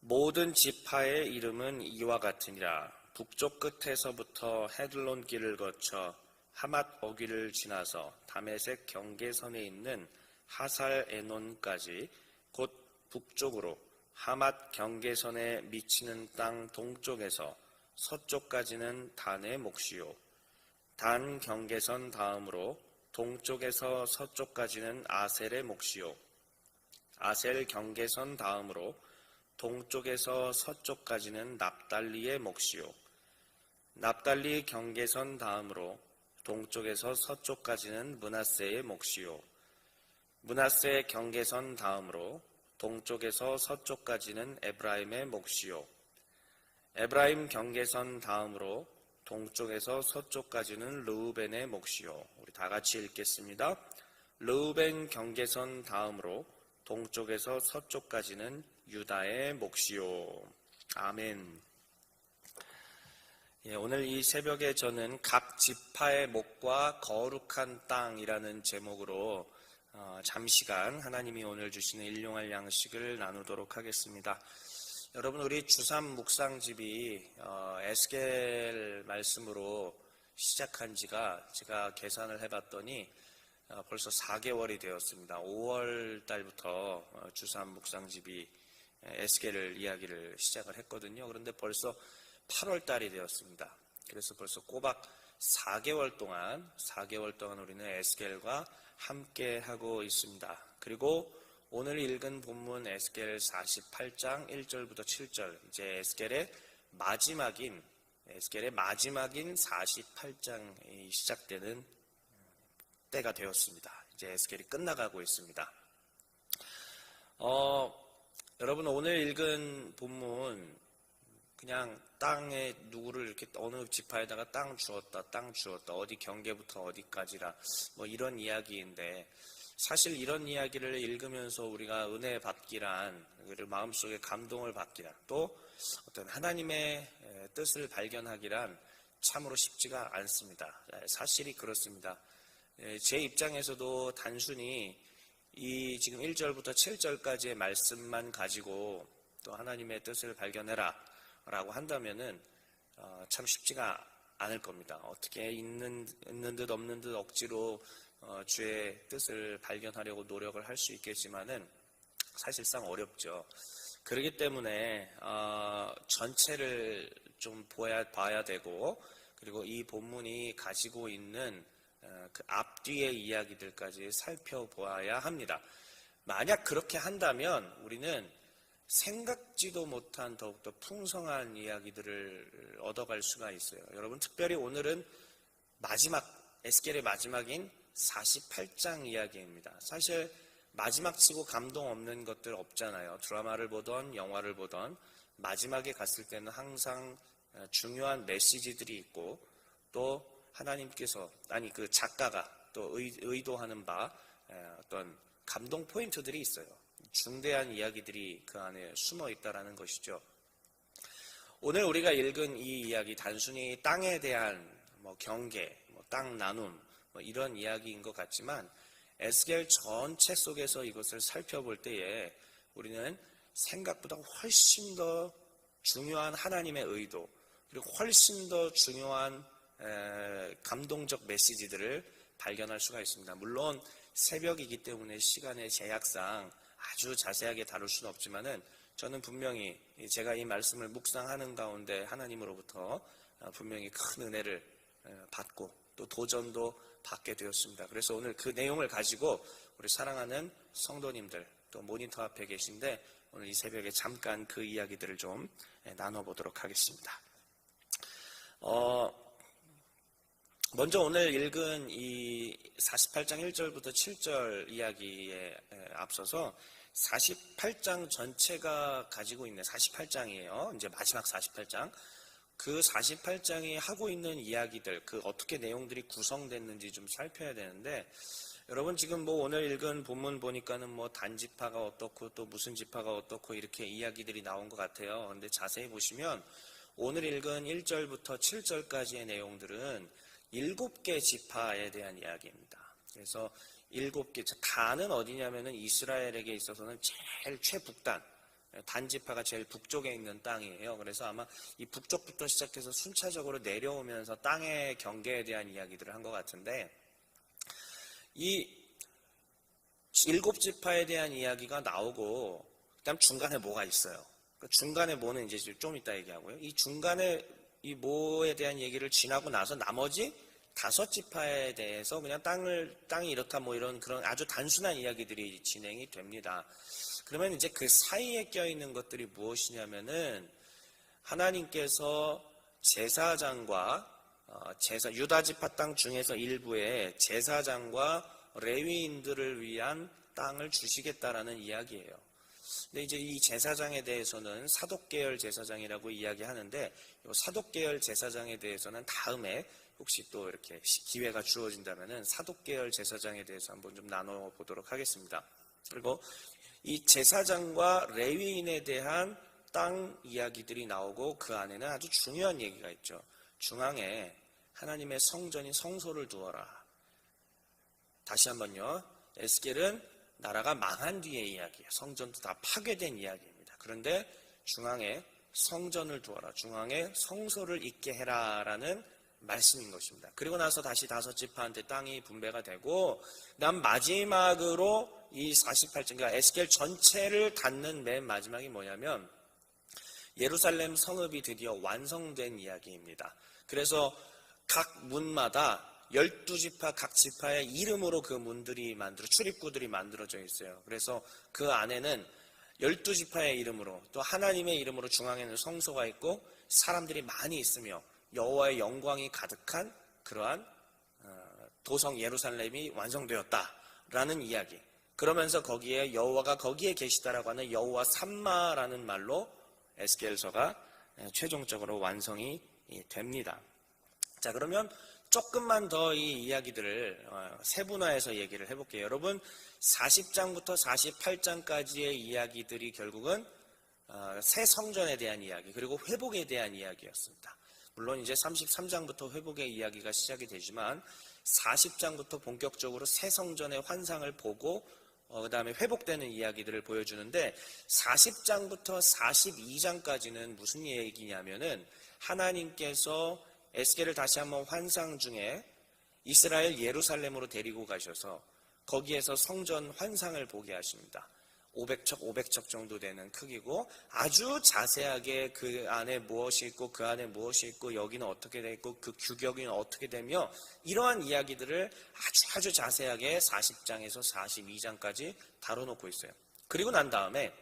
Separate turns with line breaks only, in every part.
모든 지파의 이름은 이와 같으니라. 북쪽 끝에서부터 헤들론 길을 거쳐 하맛 어귀를 지나서 다메섹 경계선에 있는 하살 에논까지 곧 북쪽으로 하맛 경계선에 미치는 땅 동쪽에서 서쪽까지는 단의 몫이요. 단 경계선 다음으로 동쪽에서 서쪽까지는 아셀의 몫이요. 아셀 경계선 다음으로 동쪽에서 서쪽까지는 납달리의 몫이요. 납달리 경계선 다음으로 동쪽에서 서쪽까지는 므낫세의 몫이요. 므낫세 경계선 다음으로 동쪽에서 서쪽까지는 에브라임의 몫이요. 에브라임 경계선 다음으로 동쪽에서 서쪽까지는 르우벤의 몫이요. 우리 다 같이 읽겠습니다. 르우벤 경계선 다음으로 동쪽에서 서쪽까지는 유다의 몫이요. 아멘. 오늘 이 새벽에 저는 각 지파의 몫과 거룩한 땅이라는 제목으로 잠시간 하나님이 오늘 주시는 일용할 양식을 나누도록 하겠습니다. 여러분, 우리 주삼 묵상집이 에스겔 말씀으로 시작한 지가 제가 계산을 해봤더니 벌써 4개월이 되었습니다. 5월 달부터 주삼 묵상집이 에스겔을 이야기를 시작을 했거든요. 그런데 벌써 8월 달이 되었습니다. 그래서 벌써 꼬박 4개월 동안 우리는 에스겔과 함께 하고 있습니다. 그리고 오늘 읽은 본문 에스겔 48장 1절부터 7절, 이제 에스겔의 마지막인 48장이 시작되는 때가 되었습니다. 이제 에스겔이 끝나가고 있습니다. 여러분, 오늘 읽은 본문 그냥 땅에 누구를 이렇게 어느 지파에다가 땅 주었다, 어디 경계부터 어디까지라 뭐 이런 이야기인데, 사실 이런 이야기를 읽으면서 우리가 은혜 받기란, 그리고 마음속에 감동을 받기란, 또 어떤 하나님의 뜻을 발견하기란 참으로 쉽지가 않습니다. 사실이 그렇습니다. 제 입장에서도 단순히 이 지금 1절부터 7절까지의 말씀만 가지고 또 하나님의 뜻을 발견해라 라고 한다면은 참 쉽지가 않을 겁니다. 어떻게 있는 듯 없는 듯 억지로 주의 뜻을 발견하려고 노력을 할 수 있겠지만은 사실상 어렵죠. 그렇기 때문에 전체를 좀 봐야 되고, 그리고 이 본문이 가지고 있는 그 앞뒤의 이야기들까지 살펴보아야 합니다. 만약 그렇게 한다면 우리는 생각지도 못한 더욱더 풍성한 이야기들을 얻어갈 수가 있어요. 여러분, 특별히 오늘은 에스겔의 마지막인 48장 이야기입니다. 사실 마지막치고 감동 없는 것들 없잖아요. 드라마를 보던 영화를 보던 마지막에 갔을 때는 항상 중요한 메시지들이 있고, 또 하나님께서, 그 작가가 또 의도하는 바 어떤 감동 포인트들이 있어요. 중대한 이야기들이 그 안에 숨어 있다라는 것이죠. 오늘 우리가 읽은 이 이야기, 단순히 땅에 대한 경계, 땅 나눔 이런 이야기인 것 같지만, 에스겔 전체 속에서 이것을 살펴볼 때에 우리는 생각보다 훨씬 더 중요한 하나님의 의도, 그리고 훨씬 더 중요한 감동적 메시지들을 발견할 수가 있습니다. 물론 새벽이기 때문에 시간의 제약상 아주 자세하게 다룰 수는 없지만은, 저는 분명히 제가 이 말씀을 묵상하는 가운데 하나님으로부터 분명히 큰 은혜를 받고 또 도전도 받게 되었습니다. 그래서 오늘 그 내용을 가지고 우리 사랑하는 성도님들, 또 모니터 앞에 계신데 오늘 이 새벽에 잠깐 그 이야기들을 좀 나눠보도록 하겠습니다. 먼저 오늘 읽은 이 48장 1절부터 7절 이야기에 앞서서 48장 전체가 가지고 있는 48장이에요. 이제 마지막 48장. 그 48장이 하고 있는 이야기들, 그 어떻게 내용들이 구성됐는지 좀 살펴야 되는데, 여러분 지금 오늘 읽은 본문 보니까는 단지파가 어떻고 또 무슨 지파가 어떻고 이렇게 이야기들이 나온 것 같아요. 근데 자세히 보시면 오늘 읽은 1절부터 7절까지의 내용들은 7개 지파에 대한 이야기입니다. 그래서 7개, 단은 어디냐면은 이스라엘에게 있어서는 제일 최북단, 단지파가 제일 북쪽에 있는 땅이에요. 그래서 아마 이 북쪽부터 시작해서 순차적으로 내려오면서 땅의 경계에 대한 이야기들을 한 것 같은데, 이 7지파에 대한 이야기가 나오고 그다음 중간에 뭐가 있어요. 그 중간에 뭐는 이제 좀 이따 얘기하고요. 이 중간에 이 뭐에 대한 얘기를 지나고 나서 나머지 5지파에 대해서 그냥 땅이 이렇다 뭐 이런 그런 아주 단순한 이야기들이 진행이 됩니다. 그러면 이제 그 사이에 껴있는 것들이 무엇이냐면은 하나님께서 제사장과 유다지파 땅 중에서 일부의 제사장과 레위인들을 위한 땅을 주시겠다라는 이야기예요. 근데 이제 이 제사장에 대해서는 사독계열 제사장이라고 이야기하는데, 이 사독계열 제사장에 대해서는 다음에 혹시 또 이렇게 기회가 주어진다면은 사독계열 제사장에 대해서 한번 좀 나눠보도록 하겠습니다. 그리고 이 제사장과 레위인에 대한 땅 이야기들이 나오고 그 안에는 아주 중요한 얘기가 있죠. 중앙에 하나님의 성전인 성소를 두어라. 다시 한번요. 에스겔은 나라가 망한 뒤의 이야기예요. 성전도 다 파괴된 이야기입니다. 그런데 중앙에 성전을 두어라. 중앙에 성소를 있게 해라라는 말씀인 것입니다. 그리고 나서 다시 5지파한테 땅이 분배가 되고, 그다음 마지막으로 이 48장, 그러니까 에스겔 전체를 닫는 맨 마지막이 뭐냐면 예루살렘 성읍이 드디어 완성된 이야기입니다. 그래서 각 문마다 12지파 각 지파의 이름으로 그 문들이 출입구들이 만들어져 있어요. 그래서 그 안에는 12지파의 이름으로 또 하나님의 이름으로 중앙에는 성소가 있고 사람들이 많이 있으며 여호와의 영광이 가득한 그러한 도성 예루살렘이 완성되었다라는 이야기. 그러면서 거기에 여호와가 거기에 계시다라고 하는 여호와 삼마라는 말로 에스겔서가 최종적으로 완성이 됩니다. 자, 그러면 조금만 더 이 이야기들을 세분화해서 얘기를 해볼게요. 여러분, 40장부터 48장까지의 이야기들이 결국은 새 성전에 대한 이야기, 그리고 회복에 대한 이야기였습니다. 물론 이제 33장부터 회복의 이야기가 시작이 되지만 40장부터 본격적으로 새 성전의 환상을 보고 그 다음에 회복되는 이야기들을 보여주는데, 40장부터 42장까지는 무슨 얘기냐면은 하나님께서 에스겔을 다시 한번 환상 중에 이스라엘 예루살렘으로 데리고 가셔서 거기에서 성전 환상을 보게 하십니다. 500척 정도 되는 크기고 아주 자세하게 그 안에 무엇이 있고 그 안에 무엇이 있고 여기는 어떻게 돼 있고 그 규격이 어떻게 되며 이러한 이야기들을 아주 자세하게 40장에서 42장까지 다뤄놓고 있어요. 그리고 난 다음에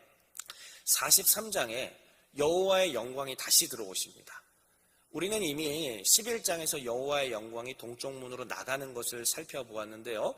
43장에 여호와의 영광이 다시 들어오십니다. 우리는 이미 11장에서 여호와의 영광이 동쪽문으로 나가는 것을 살펴보았는데요.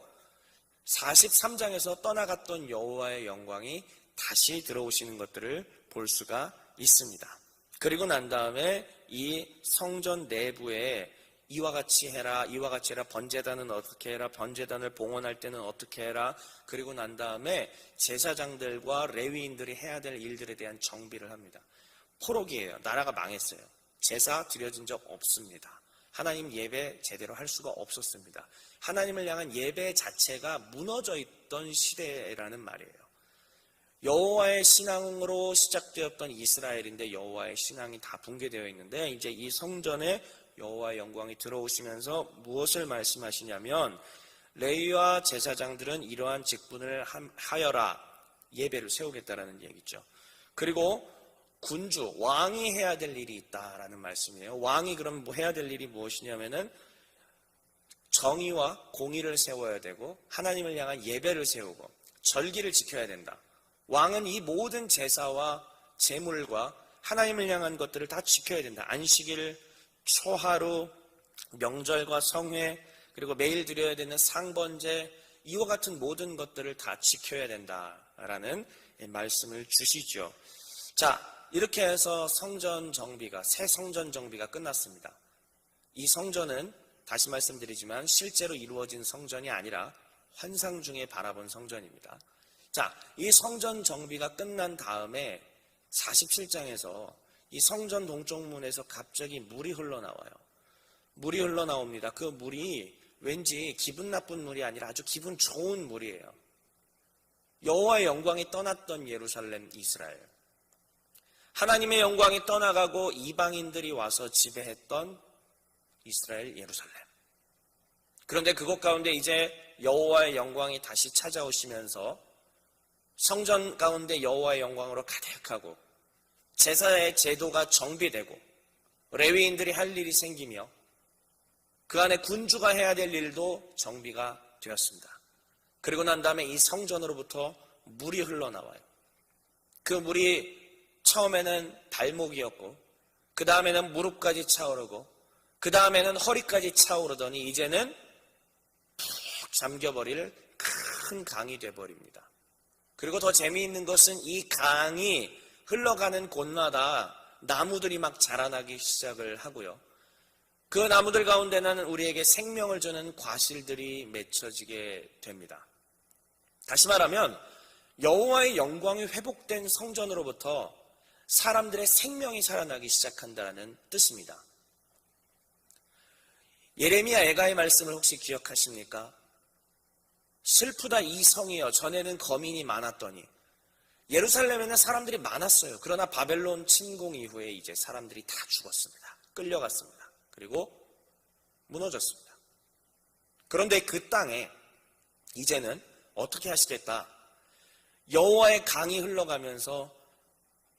43장에서 떠나갔던 여호와의 영광이 다시 들어오시는 것들을 볼 수가 있습니다. 그리고 난 다음에 이 성전 내부에 이와 같이 해라, 이와 같이 해라, 번제단은 어떻게 해라, 번제단을 봉헌할 때는 어떻게 해라. 그리고 난 다음에 제사장들과 레위인들이 해야 될 일들에 대한 정비를 합니다. 포로기예요. 나라가 망했어요. 제사 드려진 적 없습니다. 하나님 예배 제대로 할 수가 없었습니다. 하나님을 향한 예배 자체가 무너져 있던 시대라는 말이에요. 여호와의 신앙으로 시작되었던 이스라엘인데 여호와의 신앙이 다 붕괴되어 있는데, 이제 이 성전에 여호와의 영광이 들어오시면서 무엇을 말씀하시냐면, 레위와 제사장들은 이러한 직분을 하여라, 예배를 세우겠다라는 얘기죠. 그리고 군주, 왕이 해야 될 일이 있다라는 말씀이에요. 왕이 그럼 뭐 해야 될 일이 무엇이냐면은 정의와 공의를 세워야 되고 하나님을 향한 예배를 세우고 절기를 지켜야 된다. 왕은 이 모든 제사와 제물과 하나님을 향한 것들을 다 지켜야 된다. 안식일, 초하루, 명절과 성회, 그리고 매일 드려야 되는 상번제, 이와 같은 모든 것들을 다 지켜야 된다라는 말씀을 주시죠. 자, 이렇게 해서 성전 정비가, 새 성전 정비가 끝났습니다. 이 성전은 다시 말씀드리지만 실제로 이루어진 성전이 아니라 환상 중에 바라본 성전입니다. 자, 이 성전 정비가 끝난 다음에 47장에서 이 성전 동쪽문에서 갑자기 물이 흘러나와요. 물이 흘러나옵니다. 그 물이 왠지 기분 나쁜 물이 아니라 아주 기분 좋은 물이에요. 여호와의 영광이 떠났던 예루살렘, 이스라엘. 하나님의 영광이 떠나가고 이방인들이 와서 지배했던 이스라엘 예루살렘. 그런데 그곳 가운데 이제 여호와의 영광이 다시 찾아오시면서 성전 가운데 여호와의 영광으로 가득하고 제사의 제도가 정비되고 레위인들이 할 일이 생기며 그 안에 군주가 해야 될 일도 정비가 되었습니다. 그리고 난 다음에 이 성전으로부터 물이 흘러나와요. 그 물이 처음에는 발목이었고 그 다음에는 무릎까지 차오르고 그 다음에는 허리까지 차오르더니 이제는 푹 잠겨버릴 큰 강이 되어버립니다. 그리고 더 재미있는 것은 이 강이 흘러가는 곳마다 나무들이 막 자라나기 시작을 하고요. 그 나무들 가운데는 우리에게 생명을 주는 과실들이 맺혀지게 됩니다. 다시 말하면 여호와의 영광이 회복된 성전으로부터 사람들의 생명이 살아나기 시작한다는 뜻입니다. 예레미야 애가의 말씀을 혹시 기억하십니까? 슬프다 이 성이여 전에는 거민이 많았더니 예루살렘에는 사람들이 많았어요. 그러나 바벨론 침공 이후에 이제 사람들이 다 죽었습니다. 끌려갔습니다. 그리고 무너졌습니다. 그런데 그 땅에 이제는 어떻게 하시겠다? 여호와의 강이 흘러가면서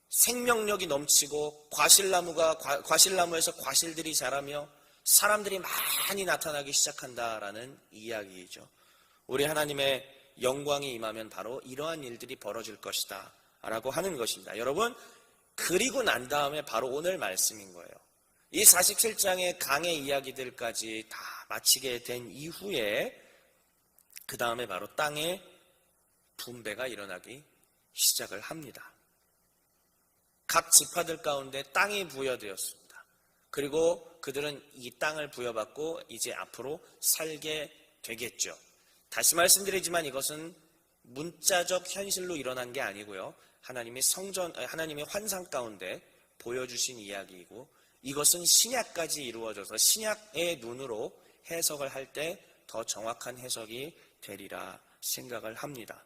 생명력이 넘치고 과실나무에서 과실들이 자라며 사람들이 많이 나타나기 시작한다라는 이야기이죠. 우리 하나님의 영광이 임하면 바로 이러한 일들이 벌어질 것이다 라고 하는 것입니다. 여러분, 그리고 난 다음에 바로 오늘 말씀인 거예요. 이 47장의 강의 이야기들까지 다 마치게 된 이후에 그 다음에 바로 땅에 분배가 일어나기 시작을 합니다. 각 지파들 가운데 땅이 부여되었습니다. 그리고 그들은 이 땅을 부여받고 이제 앞으로 살게 되겠죠. 다시 말씀드리지만 이것은 문자적 현실로 일어난 게 아니고요. 하나님의 환상 가운데 보여주신 이야기이고 이것은 신약까지 이루어져서 신약의 눈으로 해석을 할 때 더 정확한 해석이 되리라 생각을 합니다.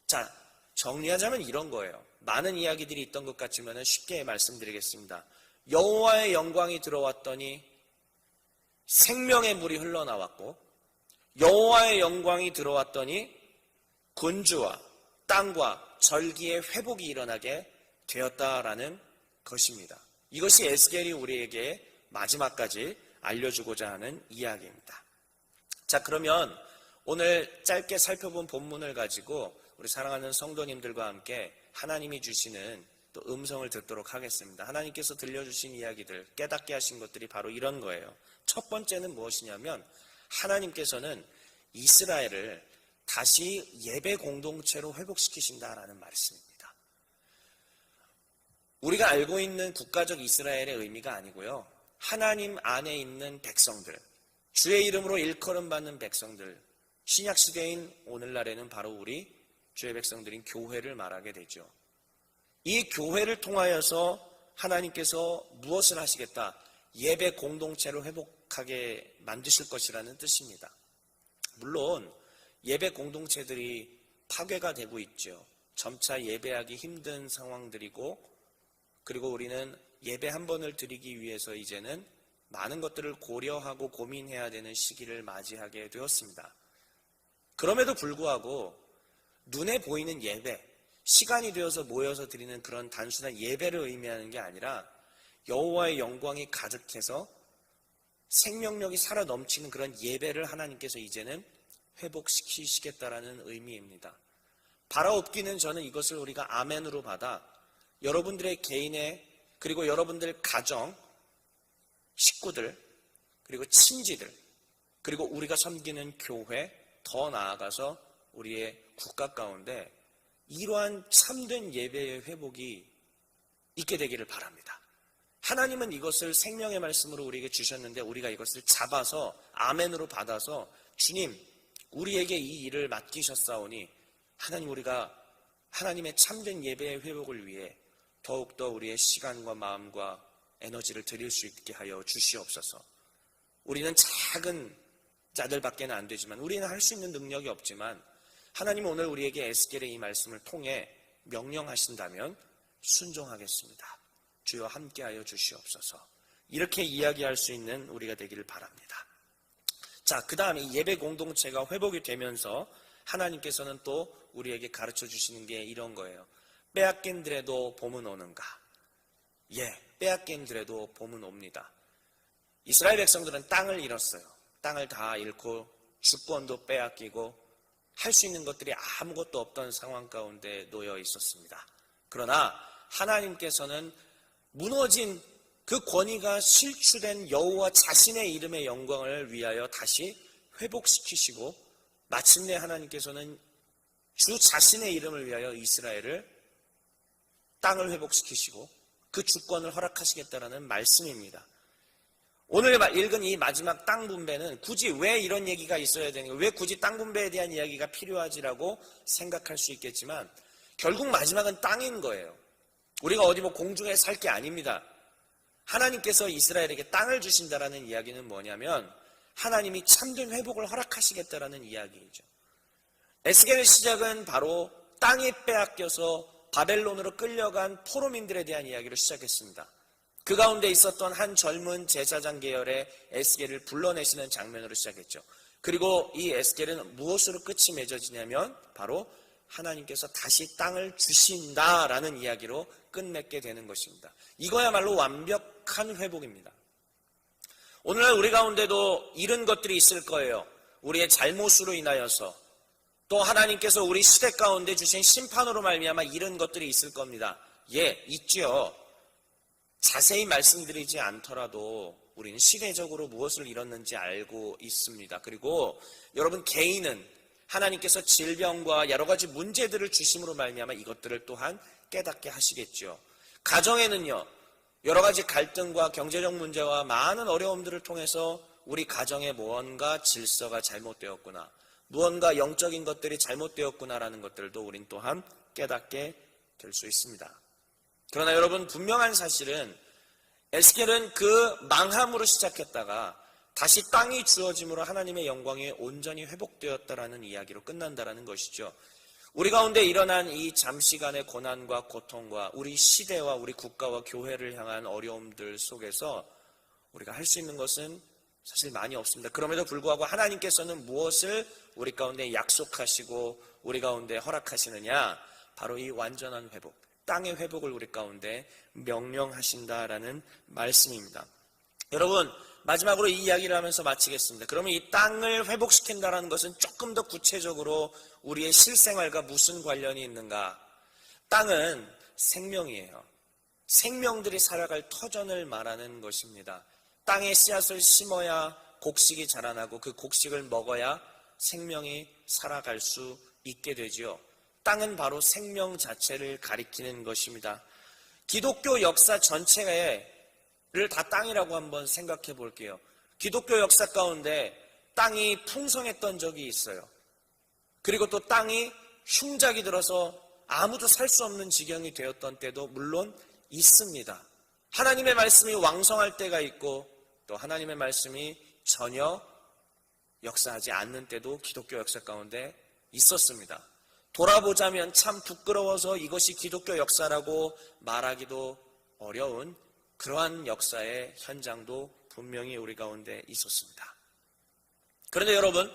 자, 정리하자면 이런 거예요. 많은 이야기들이 있던 것 같지만 쉽게 말씀드리겠습니다. 여호와의 영광이 들어왔더니 생명의 물이 흘러나왔고 여호와의 영광이 들어왔더니 군주와 땅과 절기의 회복이 일어나게 되었다라는 것입니다. 이것이 에스겔이 우리에게 마지막까지 알려주고자 하는 이야기입니다. 자, 그러면 오늘 짧게 살펴본 본문을 가지고 우리 사랑하는 성도님들과 함께 하나님이 주시는 또 음성을 듣도록 하겠습니다. 하나님께서 들려주신 이야기들, 깨닫게 하신 것들이 바로 이런 거예요. 첫 번째는 무엇이냐면 하나님께서는 이스라엘을 다시 예배 공동체로 회복시키신다라는 말씀입니다. 우리가 알고 있는 국가적 이스라엘의 의미가 아니고요. 하나님 안에 있는 백성들, 주의 이름으로 일컬음 받는 백성들, 신약시대인 오늘날에는 바로 우리 주의 백성들인 교회를 말하게 되죠. 이 교회를 통하여서 하나님께서 무엇을 하시겠다? 예배 공동체를 회복하게 만드실 것이라는 뜻입니다. 물론 예배 공동체들이 파괴가 되고 있죠. 점차 예배하기 힘든 상황들이고 그리고 우리는 예배 한 번을 드리기 위해서 이제는 많은 것들을 고려하고 고민해야 되는 시기를 맞이하게 되었습니다. 그럼에도 불구하고 눈에 보이는 예배, 시간이 되어서 모여서 드리는 그런 단순한 예배를 의미하는 게 아니라 여호와의 영광이 가득해서 생명력이 살아 넘치는 그런 예배를 하나님께서 이제는 회복시키시겠다라는 의미입니다. 바라옵기는 저는 이것을 우리가 아멘으로 받아 여러분들의 개인의 그리고 여러분들 가정, 식구들, 그리고 친지들, 그리고 우리가 섬기는 교회, 더 나아가서 우리의 국가 가운데 이러한 참된 예배의 회복이 있게 되기를 바랍니다. 하나님은 이것을 생명의 말씀으로 우리에게 주셨는데 우리가 이것을 잡아서 아멘으로 받아서 주님, 우리에게 이 일을 맡기셨사오니 하나님 우리가 하나님의 참된 예배의 회복을 위해 더욱더 우리의 시간과 마음과 에너지를 드릴 수 있게 하여 주시옵소서. 우리는 작은 자들밖에는 안 되지만 우리는 할 수 있는 능력이 없지만 하나님은 오늘 우리에게 에스겔의 이 말씀을 통해 명령하신다면 순종하겠습니다. 주여 함께하여 주시옵소서. 이렇게 이야기할 수 있는 우리가 되기를 바랍니다. 자, 그 다음에 예배 공동체가 회복이 되면서 하나님께서는 또 우리에게 가르쳐 주시는 게 이런 거예요. 빼앗긴들에도 봄은 오는가? 예, 빼앗긴들에도 봄은 옵니다. 이스라엘 백성들은 땅을 잃었어요. 땅을 다 잃고 주권도 빼앗기고 할 수 있는 것들이 아무것도 없던 상황 가운데 놓여 있었습니다. 그러나 하나님께서는 무너진 그 권위가 실추된 여호와 자신의 이름의 영광을 위하여 다시 회복시키시고 마침내 하나님께서는 주 자신의 이름을 위하여 이스라엘을 땅을 회복시키시고 그 주권을 허락하시겠다라는 말씀입니다. 오늘 읽은 이 마지막 땅 분배는 굳이 왜 이런 얘기가 있어야 되는가, 왜 굳이 땅 분배에 대한 이야기가 필요하지라고 생각할 수 있겠지만 결국 마지막은 땅인 거예요. 우리가 어디 뭐 공중에 살 게 아닙니다. 하나님께서 이스라엘에게 땅을 주신다라는 이야기는 뭐냐면 하나님이 참된 회복을 허락하시겠다라는 이야기이죠. 에스겔의 시작은 바로 땅이 빼앗겨서 바벨론으로 끌려간 포로민들에 대한 이야기로 시작했습니다. 그 가운데 있었던 한 젊은 제사장 계열의 에스겔을 불러내시는 장면으로 시작했죠. 그리고 이 에스겔은 무엇으로 끝이 맺어지냐면 바로 하나님께서 다시 땅을 주신다라는 이야기로 끝맺게 되는 것입니다. 이거야말로 완벽한 회복입니다. 오늘날 우리 가운데도 잃은 것들이 있을 거예요. 우리의 잘못으로 인하여서 또 하나님께서 우리 시대 가운데 주신 심판으로 말미암아 잃은 것들이 있을 겁니다. 예, 있죠. 자세히 말씀드리지 않더라도 우리는 시대적으로 무엇을 잃었는지 알고 있습니다. 그리고 여러분 개인은 하나님께서 질병과 여러 가지 문제들을 주심으로 말미암아 이것들을 또한 깨닫게 하시겠죠. 가정에는요, 여러 가지 갈등과 경제적 문제와 많은 어려움들을 통해서 우리 가정에 무언가 질서가 잘못되었구나, 무언가 영적인 것들이 잘못되었구나라는 것들도 우린 또한 깨닫게 될 수 있습니다. 그러나 여러분 분명한 사실은 에스겔은 그 망함으로 시작했다가 다시 땅이 주어짐으로 하나님의 영광이 온전히 회복되었다라는 이야기로 끝난다라는 것이죠. 우리 가운데 일어난 이 잠시간의 고난과 고통과 우리 시대와 우리 국가와 교회를 향한 어려움들 속에서 우리가 할 수 있는 것은 사실 많이 없습니다. 그럼에도 불구하고 하나님께서는 무엇을 우리 가운데 약속하시고 우리 가운데 허락하시느냐? 바로 이 완전한 회복, 땅의 회복을 우리 가운데 명령하신다라는 말씀입니다. 여러분, 마지막으로 이 이야기를 하면서 마치겠습니다. 그러면 이 땅을 회복시킨다는 것은 조금 더 구체적으로 우리의 실생활과 무슨 관련이 있는가? 땅은 생명이에요. 생명들이 살아갈 터전을 말하는 것입니다. 땅에 씨앗을 심어야 곡식이 자라나고 그 곡식을 먹어야 생명이 살아갈 수 있게 되지요. 땅은 바로 생명 자체를 가리키는 것입니다. 기독교 역사 전체를 다 땅이라고 한번 생각해 볼게요. 기독교 역사 가운데 땅이 풍성했던 적이 있어요. 그리고 또 땅이 흉작이 들어서 아무도 살 수 없는 지경이 되었던 때도 물론 있습니다. 하나님의 말씀이 왕성할 때가 있고 또 하나님의 말씀이 전혀 역사하지 않는 때도 기독교 역사 가운데 있었습니다. 돌아보자면 참 부끄러워서 이것이 기독교 역사라고 말하기도 어려운 그러한 역사의 현장도 분명히 우리 가운데 있었습니다. 그런데 여러분,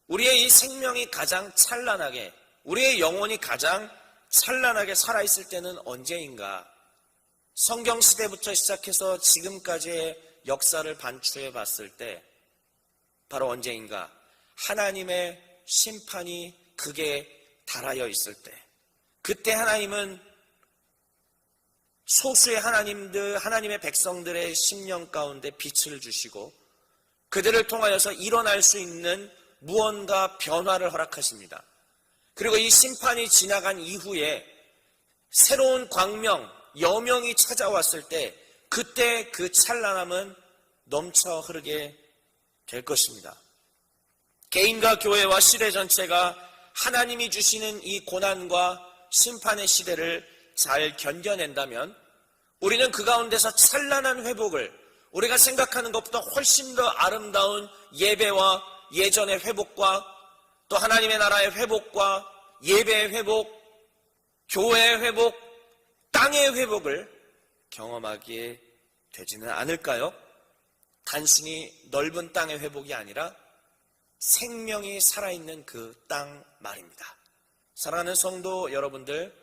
우리의 이 생명이 가장 찬란하게, 우리의 영혼이 가장 찬란하게 살아있을 때는 언제인가? 성경 시대부터 시작해서 지금까지의 역사를 반추해 봤을 때 바로 언제인가? 하나님의 심판이 극에 달하여 있을 때, 그때 하나님은 소수의 하나님의 백성들의 심령 가운데 빛을 주시고 그들을 통하여서 일어날 수 있는 무언가 변화를 허락하십니다. 그리고 이 심판이 지나간 이후에 새로운 광명, 여명이 찾아왔을 때 그때 그 찬란함은 넘쳐 흐르게 될 것입니다. 개인과 교회와 시대 전체가 하나님이 주시는 이 고난과 심판의 시대를 잘 견뎌낸다면 우리는 그 가운데서 찬란한 회복을, 우리가 생각하는 것보다 훨씬 더 아름다운 예배와 예전의 회복과 또 하나님의 나라의 회복과 예배의 회복, 교회의 회복, 땅의 회복을 경험하게 되지는 않을까요? 단순히 넓은 땅의 회복이 아니라 생명이 살아있는 그 땅 말입니다. 사랑하는 성도 여러분들,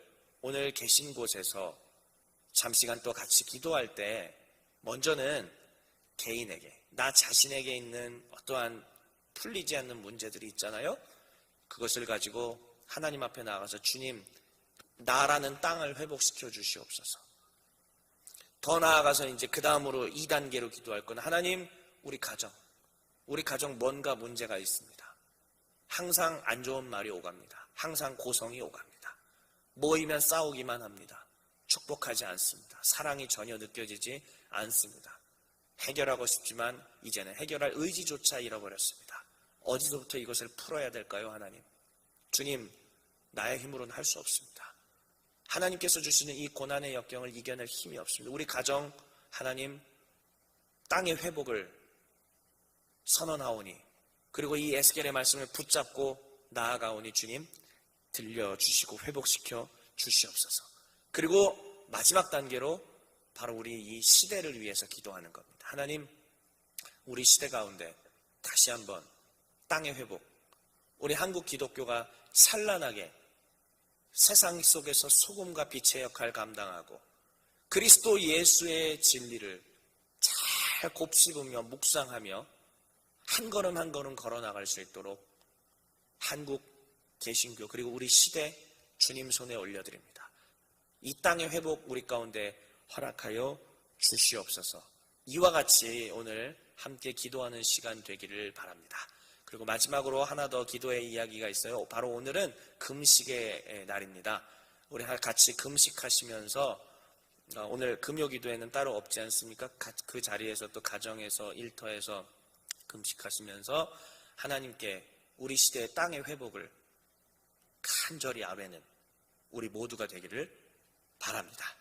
오늘 계신 곳에서 잠시간 또 같이 기도할 때 먼저는 개인에게, 나 자신에게 있는 어떠한 풀리지 않는 문제들이 있잖아요. 그것을 가지고 하나님 앞에 나가서 주님, 나라는 땅을 회복시켜 주시옵소서. 더 나아가서 이제 그 다음으로 2단계로 기도할 건 하나님, 우리 가정 뭔가 문제가 있습니다. 항상 안 좋은 말이 오갑니다. 항상 고성이 오갑니다. 모이면 싸우기만 합니다. 축복하지 않습니다. 사랑이 전혀 느껴지지 않습니다. 해결하고 싶지만 이제는 해결할 의지조차 잃어버렸습니다. 어디서부터 이것을 풀어야 될까요, 하나님? 주님, 나의 힘으로는 할 수 없습니다. 하나님께서 주시는 이 고난의 역경을 이겨낼 힘이 없습니다. 우리 가정, 하나님, 땅의 회복을 선언하오니, 그리고 이 에스겔의 말씀을 붙잡고 나아가오니 주님, 들려주시고 회복시켜 주시옵소서. 그리고 마지막 단계로 바로 우리 이 시대를 위해서 기도하는 겁니다. 하나님, 우리 시대 가운데 다시 한번 땅의 회복, 우리 한국 기독교가 찬란하게 세상 속에서 소금과 빛의 역할을 감당하고 그리스도 예수의 진리를 잘 곱씹으며 묵상하며 한 걸음 한 걸음 걸어나갈 수 있도록 한국 개신교 그리고 우리 시대 주님 손에 올려드립니다. 이 땅의 회복 우리 가운데 허락하여 주시옵소서. 이와 같이 오늘 함께 기도하는 시간 되기를 바랍니다. 그리고 마지막으로 하나 더 기도의 이야기가 있어요. 바로 오늘은 금식의 날입니다. 우리 같이 금식하시면서 오늘 금요 기도에는 따로 없지 않습니까? 그 자리에서 또 가정에서 일터에서 금식하시면서 하나님께 우리 시대의 땅의 회복을 간절히 아뢰는 우리 모두가 되기를 바랍니다.